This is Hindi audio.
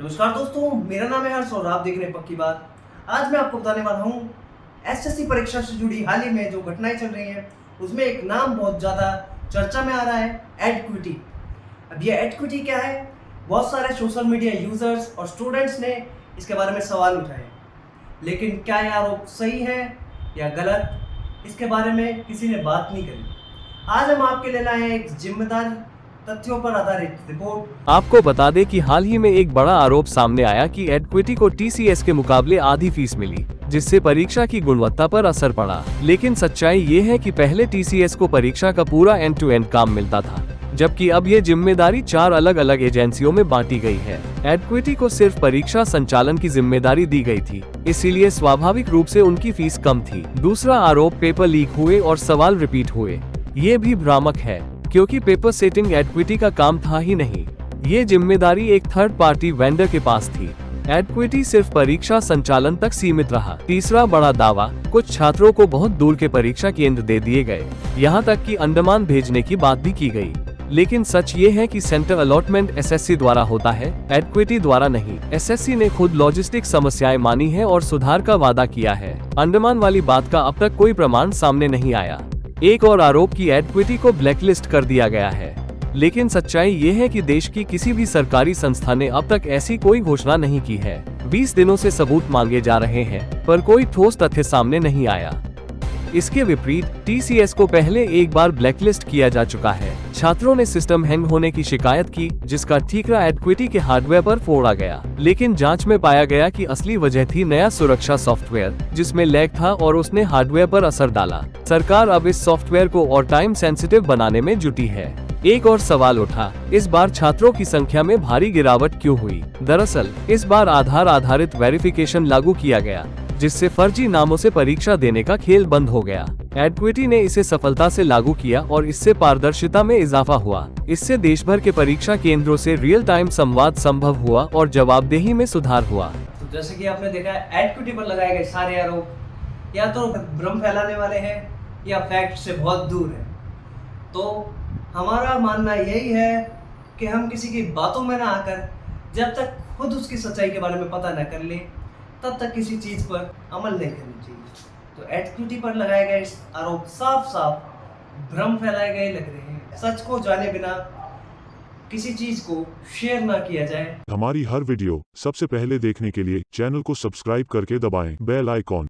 नमस्कार दोस्तों, मेरा नाम है हर्ष और आप देख रहे हैं पक्की बात। आज मैं आपको बताने वाला हूँ एसएससी परीक्षा से जुड़ी हाल ही में जो घटनाएं चल रही हैं उसमें एक नाम बहुत ज़्यादा चर्चा में आ रहा है, एडक्विटी। अब ये एडक्विटी क्या है? बहुत सारे सोशल मीडिया यूजर्स और स्टूडेंट्स ने इसके बारे में सवाल उठाए, लेकिन क्या ये आरोप सही है या गलत, इसके बारे में किसी ने बात नहीं करी। आज हम आपके लिए लाए हैं एक जिम्मेदार तथ्यों पर आधारित रिपोर्ट। आपको बता दें कि हाल ही में एक बड़ा आरोप सामने आया कि एडक्विटी को टीसीएस के मुकाबले आधी फीस मिली, जिससे परीक्षा की गुणवत्ता पर असर पड़ा। लेकिन सच्चाई ये है कि पहले टीसीएस को परीक्षा का पूरा एंड टू एंड काम मिलता था, जबकि अब ये जिम्मेदारी 4 अलग अलग एजेंसियों में बांटी गई है। एडक्विटी को सिर्फ परीक्षा संचालन की जिम्मेदारी दी गई थी, इसीलिए स्वाभाविक रूप से उनकी फीस कम थी। दूसरा आरोप, पेपर लीक हुए और सवाल रिपीट हुए। ये भी भ्रामक है, क्योंकि पेपर सेटिंग एडक्विटी का काम था ही नहीं। ये जिम्मेदारी एक थर्ड पार्टी वेंडर के पास थी। एडक्विटी सिर्फ परीक्षा संचालन तक सीमित रहा। तीसरा बड़ा दावा, कुछ छात्रों को बहुत दूर के परीक्षा केंद्र दे दिए गए, यहाँ तक कि अंडमान भेजने की बात भी की गई। लेकिन सच ये है कि सेंटर अलॉटमेंट एसएससी द्वारा होता है, एडक्विटी द्वारा नहीं। एसएससी ने खुद लॉजिस्टिक समस्याएं मानी है और सुधार का वादा किया है। अंडमान वाली बात का अब तक कोई प्रमाण सामने नहीं आया। एक और आरोप की एडक्विटी को ब्लैकलिस्ट कर दिया गया है, लेकिन सच्चाई ये है कि देश की किसी भी सरकारी संस्था ने अब तक ऐसी कोई घोषणा नहीं की है। 20 दिनों से सबूत मांगे जा रहे हैं, पर कोई ठोस तथ्य सामने नहीं आया। इसके विपरीत टीसीएस को पहले एक बार ब्लैकलिस्ट किया जा चुका है। छात्रों ने सिस्टम हैंग होने की शिकायत की, जिसका ठीकरा एडक्विटी के हार्डवेयर पर फोड़ा गया। लेकिन जांच में पाया गया कि असली वजह थी नया सुरक्षा सॉफ्टवेयर, जिसमें लैग था और उसने हार्डवेयर पर असर डाला। सरकार अब इस सॉफ्टवेयर को और टाइम सेंसिटिव बनाने में जुटी है। एक और सवाल उठा, इस बार छात्रों की संख्या में भारी गिरावट क्यों हुई? दरअसल इस बार आधार आधारित वेरिफिकेशन लागू किया गया, जिससे फर्जी नामों से परीक्षा देने का खेल बंद हो गया। एडक्विटी ने इसे सफलता से लागू किया और इससे पारदर्शिता में इजाफा हुआ। इससे देश भर के परीक्षा केंद्रों से रियल टाइम संवाद संभव हुआ और जवाबदेही में सुधार हुआ। तो जैसे कि आपने देखा, एडक्विटी पर लगाए गए सारे आरोप या तो भ्रम फैलाने वाले हैं या फैक्ट से बहुत दूर है। तो हमारा मानना यही है कि हम किसी की बातों में ना आकर जब तक खुद उसकी सच्चाई के बारे में पता न कर ले, तब तक किसी चीज पर अमल नहीं करनी चाहिए। तो एडक्विटी पर लगाए गए आरोप साफ साफ भ्रम फैलाए गए लग रहे हैं। सच को जाने बिना किसी चीज को शेयर ना किया जाए। हमारी हर वीडियो सबसे पहले देखने के लिए चैनल को सब्सक्राइब करके दबाएं बेल आइकॉन।